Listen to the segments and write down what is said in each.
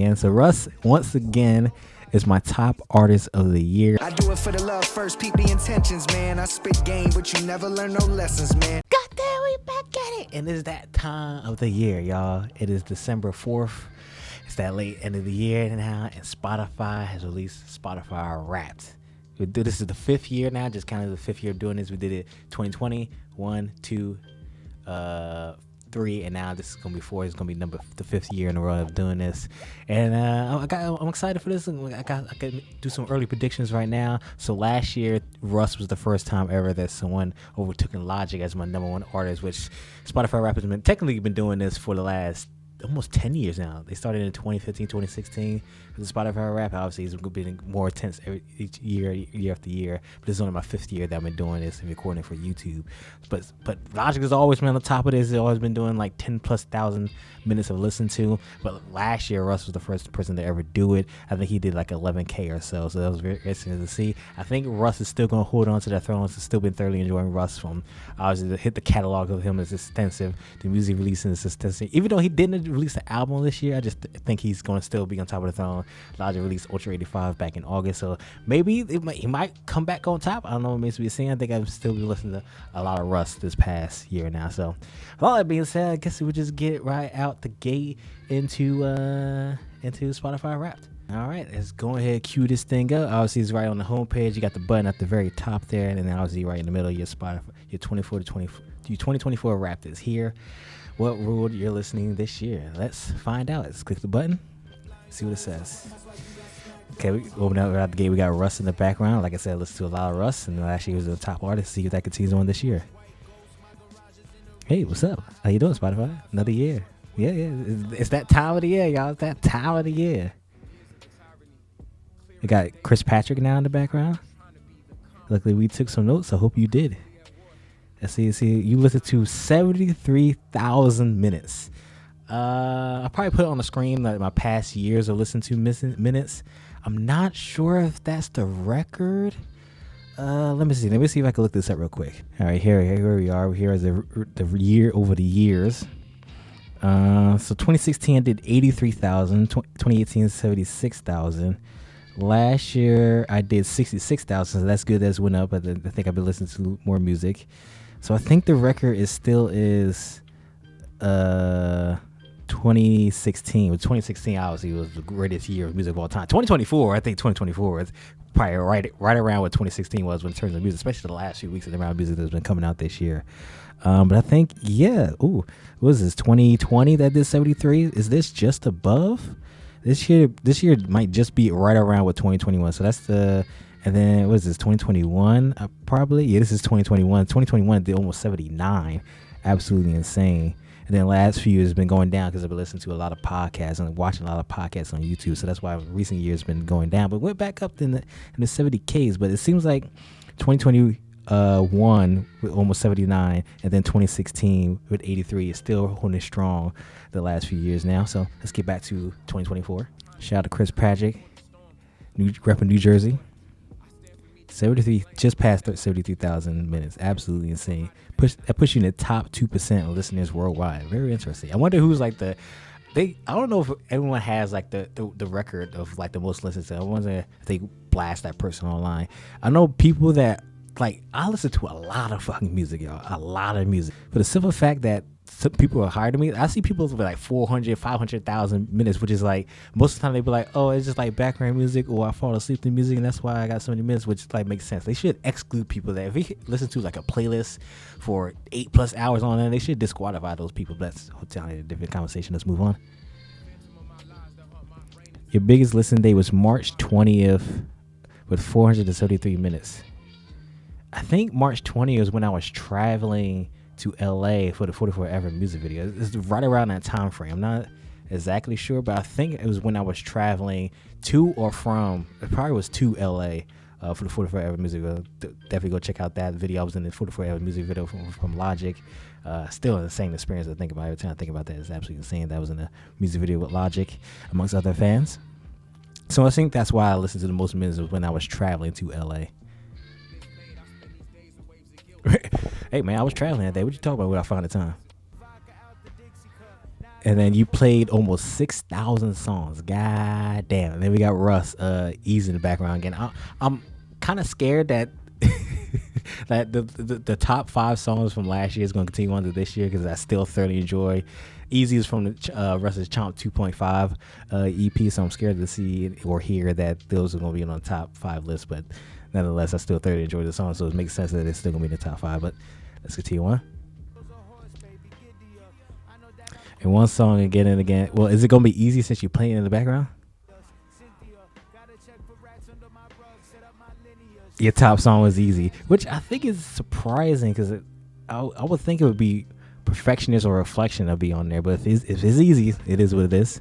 And so Russ, once again, is my top artist of the year. I do it for the love first, peep the intentions, man. I spit game, but you never learn no lessons, man. God damn, we back at it. And it's that time of the year, y'all. It is December 4th. It's that late end of the year now, and Spotify has released Spotify Wrapped. This is the 5th year now, just kind of the 5th year of doing this. We did it 2020, 1, 2, 3, and now this is gonna be 4. It's gonna be the 5th year in a row of doing this, and I'm excited for this. I can do some early predictions right now. So last year, Russ was the first time ever that someone overtook Logic as my #1 artist, which Spotify Rap has been doing this for the last almost 10 years now. They started in 2015, 2016 with the Spotify Rap. Obviously, it's been more intense each year after year. But this is only my 5th year that I've been doing this and recording for YouTube. But Logic has always been on the top of this. He's always been doing like 10,000+ minutes of listen to. But last year, Russ was the first person to ever do it. I think he did like 11K or so. So that was very interesting to see. I think Russ is still going to hold on to that throne. I've still been thoroughly enjoying Russ. From obviously the catalog of him is extensive. The music releasing is extensive. Even though he didn't release an album this year, I just think he's going to still be on top of the throne. Logic released Ultra 85 back in August, so maybe he might come back on top. I don't know, it remains to be seen. I think I've still been listening to a lot of Russ this past year now. So with all that being said, I guess we would just get right out the gate into Spotify Wrapped. All right, let's go ahead and cue this thing up. Obviously, it's right on the homepage. You got the button at the very top there, and then obviously right in the middle, your Spotify, your 2024 Wrapped is here. What ruled you're listening this year? Let's find out. Let's click the button, see what it says. Okay, we open up right out the gate. We got Russ in the background. Like I said, listen to a lot of Russ, and last year he was the top artist. See if that continues on this year. Hey, what's up? How you doing, Spotify? Another year. Yeah. It's that time of the year, y'all. It's that time of the year. We got Chris Patrick now in the background. Luckily, we took some notes. I hope you did. Let's see. You listened to 73,000 minutes. I probably put it on the screen like my past years of listening to minutes. I'm not sure if that's the record. Let me see. Let me see if I can look this up real quick. All right, here we are. Here is the year over the years. So 2016 I did 83,000. 2018 76,000. Last year I did 66,000. So that's good. That's went up. I think I've been listening to more music. So I think the record is 2016. With 2016 obviously was the greatest year of music of all time. 2024, I think 2024 is probably right around what 2016 was in terms of music, especially the last few weeks of the round music that's been coming out this year. But I think what was this 2020 that did 73? Is this just above? This year might just be right around with 2021. So that's and then what is this 2021? Probably this is 2021. 2021 did almost 79. Absolutely insane. And then last few years has been going down because I've been listening to a lot of podcasts and watching a lot of podcasts on YouTube. So that's why recent years been going down, but went back up in the 70Ks. But it seems like 2021 with almost 79, and then 2016 with 83 is still holding strong the last few years now. So let's get back to 2024. Shout out to Chris Patrick, repping New Jersey. 73, just past 73,000 minutes. Absolutely insane. That puts you in the top 2% of listeners worldwide. Very interesting. I wonder who's like I don't know if everyone has like the record of like the most listens. I wonder if they blast that person online. I know people that like, I listen to a lot of fucking music, y'all. A lot of music. For the simple fact that some people are higher than me. I see people with like 400, 500,000 minutes, which is like, most of the time they be like, oh, it's just like background music, or I fall asleep to music and that's why I got so many minutes, which like makes sense. They should exclude people that if they listen to like a playlist for 8+ hours on it, they should disqualify those people. But that's a different conversation. Let's move on. Your biggest listen day was March 20th with 473 minutes. I think March 20th was when I was traveling to LA for the 44 Ever music video. It's right around that time frame. I'm not exactly sure, but I think it was when I was traveling to or from, it probably was to LA for the 44 Ever music video. Definitely go check out that video. I was in the 44 Ever music video from Logic. Still an insane experience to think about. Every time I think about that, it's absolutely insane. That was in the music video with Logic, amongst other fans. So I think that's why I listened to the most minutes was when I was traveling to LA. Hey man, I was traveling that day. What you talking about when I found the time? And then you played almost 6,000 songs. God damn. And then we got Russ, Easy in the background again. I'm kind of scared that that the top 5 songs from last year is going to continue on to this year, because I still thoroughly enjoy. Easy is from the Russ's Chomp 2.5 EP, so I'm scared to see or hear that those are going to be on the top 5 list. But nonetheless, I still thoroughly enjoy the song, so it makes sense that it's still going to be in the top 5. But let's continue on. And one song again and again. Well, is it going to be easy since you're playing in the background? Your top song was Easy, which I think is surprising, because I would think it would be Perfectionist or Reflection to be on there. But if it's Easy, it is what it is.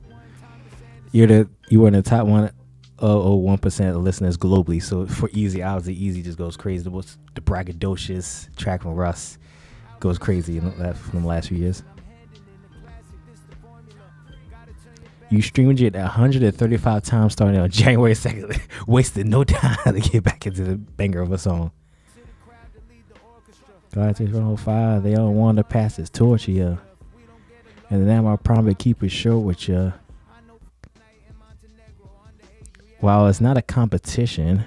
You were in the top 1% of listeners globally. So for Easy, obviously Easy just goes crazy. The braggadocious track from Russ goes crazy from the last few years. You streamed it 135 times starting on January 2nd. Wasted no time to get back into the banger of a song. Galactic 105, they all want to pass this torch here. And then I promise to keep it short with you. While it's not a competition,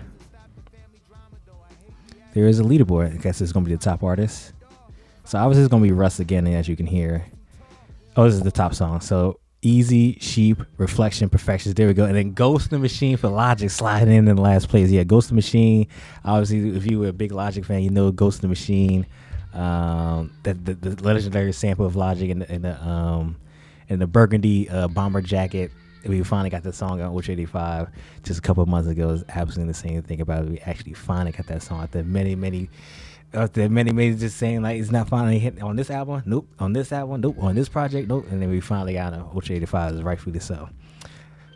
there is a leaderboard. I guess it's going to be the top artist. So obviously it's going to be Russ again, as you can hear. Oh, this is the top song. So Easy, Sheep, Reflection, Perfections. There we go. And then Ghost in the Machine for Logic sliding in the last place. Yeah, Ghost in the Machine. Obviously, if you were a big Logic fan, you know Ghost in the Machine. The legendary sample of Logic in the burgundy bomber jacket. We finally got the song on Ultra 85 just a couple of months ago. It was absolutely the same thing about it. We actually finally got that song after many just saying like it's not finally hitting on this album, nope, on this album, nope, on this project, nope, and then we finally got an Ultra 85 is rightfully so.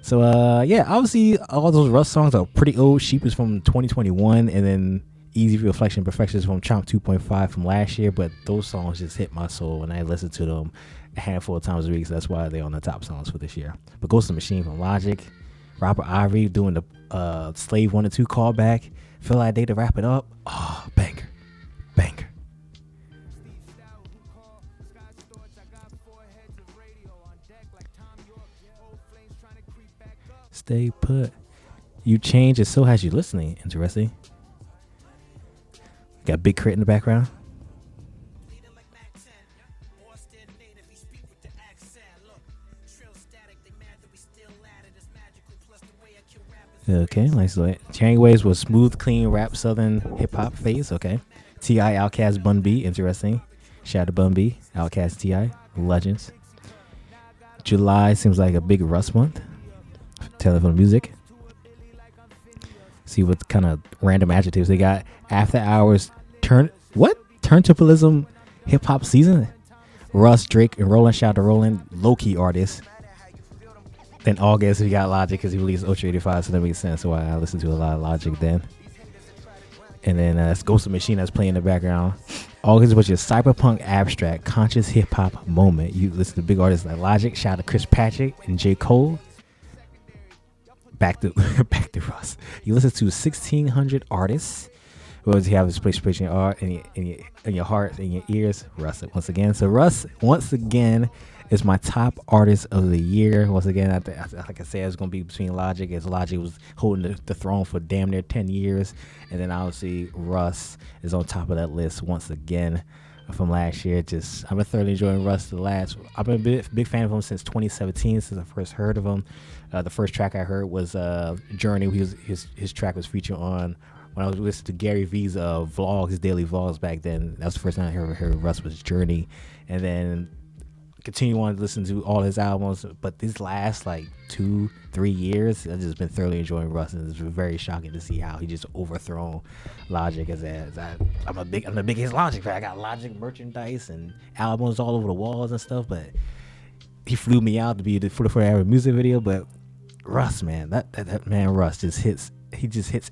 So yeah, obviously all those Russ songs are pretty old. Sheep is from 2021, and then Easy Reflection Perfection is from Chomp 2.5 from last year, but those songs just hit my soul and I listened to them a handful of times a week, so that's why they're on the top songs for this year. But Ghost in the Machine from Logic, Robert Ivory doing the Slave 1 and 2 callback, Feel Like Day to wrap it up. Oh, banger. Stay put. You change and so has you listening. Interesting. Got Big Crit in the background. Okay, nice. Channing Waves was smooth, clean rap, southern hip hop phase. Okay. T.I. Outkast, Bun B. Interesting. Shout out to Bun B. Outkast, T.I. Legends. July seems like a big Russ month. Telephone music. See what kind of random adjectives they got. After hours, turntablism hip hop season. Russ, Drake, and Roland. Shout out to Roland, low key artist. Then August we got Logic because he released Ultra 85, so that makes sense why I listened to a lot of Logic then. And then it's Ghost of Machine that's playing in the background. August was your cyberpunk abstract conscious hip hop moment. You listen to big artists like Logic. Shout out to Chris Patrick and J. Cole. Back to Russ. You listen to 1,600 artists. What does he have? His place in your art, in your heart, in your ears. Russ once again. So Russ once again is my top artist of the year. Once again, like I said, it's going to be between Logic, as Logic was holding the throne for damn near 10 years. And then obviously Russ is on top of that list once again from last year. I've been thoroughly enjoying Russ I've been a big fan of him since 2017, since I first heard of him. The first track I heard was Journey. His track was featured on when I was listening to Gary V's vlogs, his daily vlogs back then. That was the first time I ever heard Russ was Journey. And then continue on to listen to all his albums, but these last like 2-3 years I've just been thoroughly enjoying Russ, and it's very shocking to see how he just overthrown Logic I'm the biggest Logic fan. I got Logic merchandise and albums all over the walls and stuff, but he flew me out to be the 44-hour music video. But Russ, man, that man Russ just hits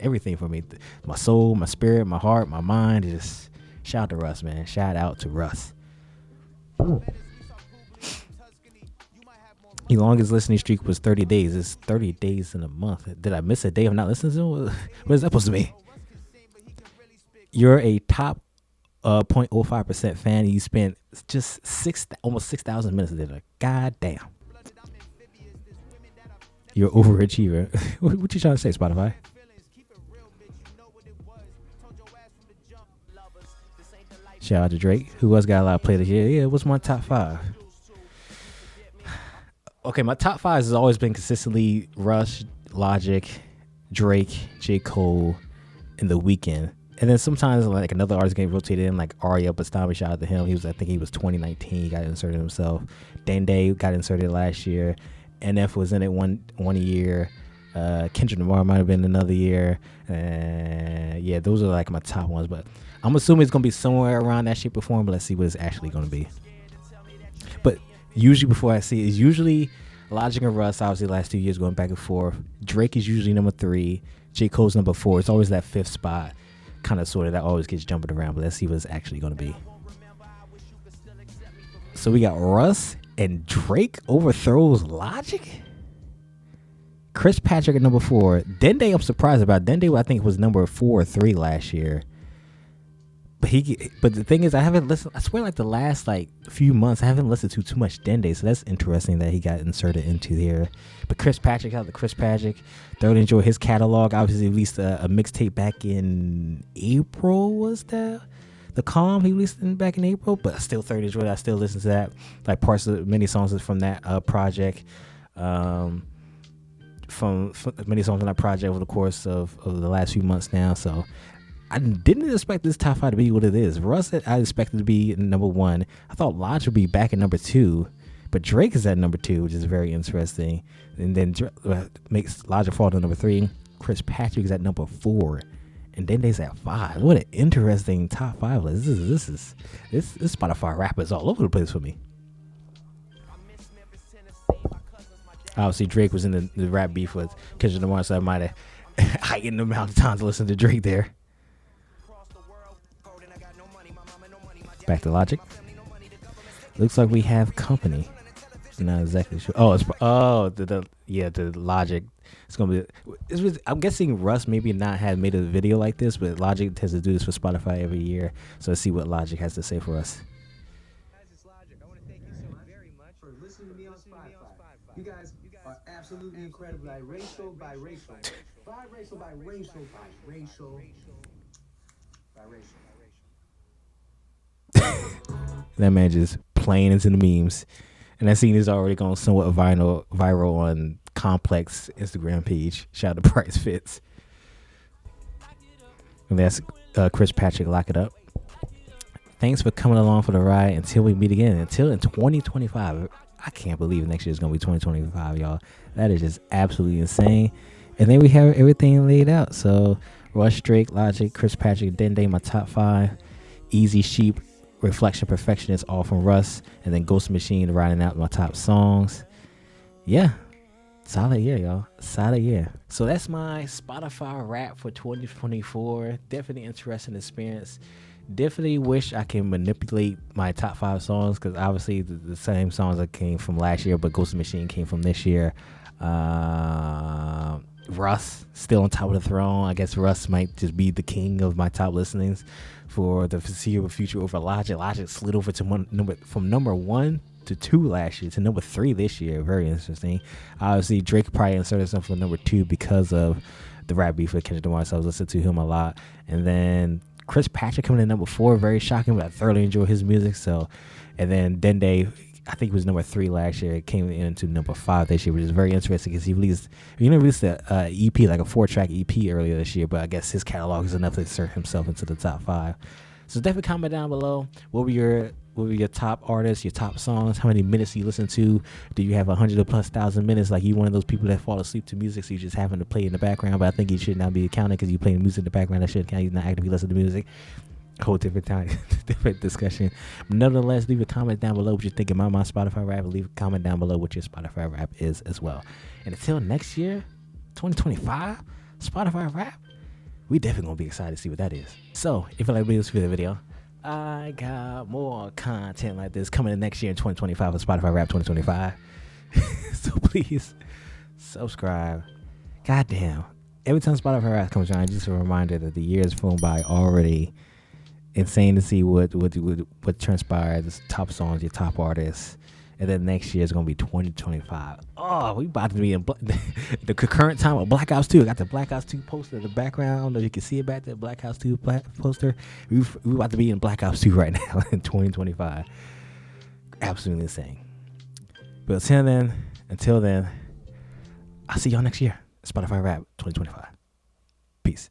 everything for me, my soul, my spirit, my heart, my mind. Just shout out to Russ, man. Shout out to Russ. The longest listening streak was 30 days. It's 30 days in a month. Did I miss a day of not listening to him? What is that supposed to mean? You're a top 0.05% fan. You spent just almost 6,000 minutes of it. God damn. You're an overachiever. What you trying to say, Spotify? Shout out to Drake, who else got a lot of play this year. Yeah, what's my top 5? Okay, my top 5 has always been consistently Rush, Logic, Drake, J. Cole, and The Weeknd. And then sometimes like another artist get rotated in, like Ariel Bastami. Shout out to him. I think he was 2019. He got inserted himself. Dende got inserted last year. NF was in it one year. Kendrick Lamar might have been another year. Yeah, those are like my top ones. But I'm assuming it's gonna be somewhere around that shape or form. But let's see what it's actually gonna be. But usually before I see it, it's usually Logic and Russ. Obviously, the last 2 years going back and forth. Drake is usually number 3. J. Cole's number 4. It's always that 5th spot, kind of sort of that always gets jumping around. But let's see what it's actually gonna be. So we got Russ and Drake overthrows Logic. Chris Patrick at number 4. Dende, I'm surprised about. Dende, I think was number 4 or 3 last year. But the thing is, I haven't listened. I swear, like the last few months, I haven't listened to too much Dende. So that's interesting that he got inserted into there. But Chris Patrick, thoroughly enjoy his catalog. Obviously, released a mixtape back in April. Was that the Calm? He released back in April. But I still thoroughly enjoy it. I still listen to that. Like parts of many songs from that project. From many songs on that project over the course of the last few months now. So I didn't expect this top 5 to be what it is. Russ, I expected to be number 1. I thought Logic would be back at number 2, but Drake is at number 2, which is very interesting. And then makes Logic fall to number 3. Chris Patrick is at number 4, and Dende's at 5. What an interesting top 5 list. This Spotify rap is all over the place for me. Obviously, Drake was in the rap beef with Kendrick Lamar, so I might have heightened the amount of time to listen to Drake there. Back to Logic. Looks like we have company. Not exactly sure. The Logic. It's gonna be. I'm guessing Russ maybe not had made a video like this, but Logic tends to do this for Spotify every year. So let's see what Logic has to say for us. You guys are absolutely incredible. Biracial. That man just playing into the memes, and that scene is already going somewhat viral on Complex Instagram page. Shout out to Price Fits. And that's Chris Patrick. Lock it up. Thanks for coming along for the ride. Until we meet again. Until in 2025. I can't believe next year is going to be 2025, y'all. That is just absolutely insane. And then we have everything laid out. So Rush, Drake, Logic, Chris Patrick, Dende, my top 5. Easy Sheep, Reflection, Perfectionist, all from Russ. And then Ghost Machine riding out my top songs. Yeah. Solid year, y'all. Solid year. So that's my Spotify rap for 2024. Definitely interesting experience. Definitely wish I can manipulate my top 5 songs, because obviously the same songs that came from last year, but Ghost Machine came from this year. Russ still on top of the throne. I guess Russ might just be the king of my top listenings for the foreseeable future over Logic. Logic slid over to from number 1 to 2 last year to number 3 this year. Very interesting. Obviously Drake probably inserted himself for number 2 because of the rap beef with Kendrick Lamar, so I was listening to him a lot. And then Chris Patrick coming in number 4, very shocking, but I thoroughly enjoy his music. So, and then Dende, I think he was number 3 last year. It came into number 5 this year, which is very interesting because he released an EP, like a 4-track EP earlier this year. But I guess his catalog is enough to insert himself into the top 5. So definitely comment down below. What were your top artists, your top songs? How many minutes you listen to? Do you have 100,000+ minutes? Like you one of those people that fall asleep to music, so you just happen to play in the background? But I think you should not be counted because you playing music in the background. That should count. You're not actively listening to music. Whole different time, different discussion. Nonetheless, leave a comment down below what you think about my Spotify rap. Leave a comment down below what your Spotify rap is as well. And until next year, 2025, Spotify rap, we definitely gonna be excited to see what that is. So if you like this video, I got more content like this coming in next year in 2025 for Spotify Rap 2025. So please subscribe. Goddamn. Every time Spotify Rap comes around, just a reminder that the year has flown by already. insane to see what transpires. The top songs, your top artists, and then next year is gonna be 2025. Oh, we about to be in the current time of Black Ops 2. I got the Black Ops 2 poster in the background. I don't know if you can see it back there. Black Ops 2 poster. We about to be in Black Ops 2 right now in 2025. Absolutely insane. But until then, I'll see y'all next year. Spotify Rap 2025. Peace.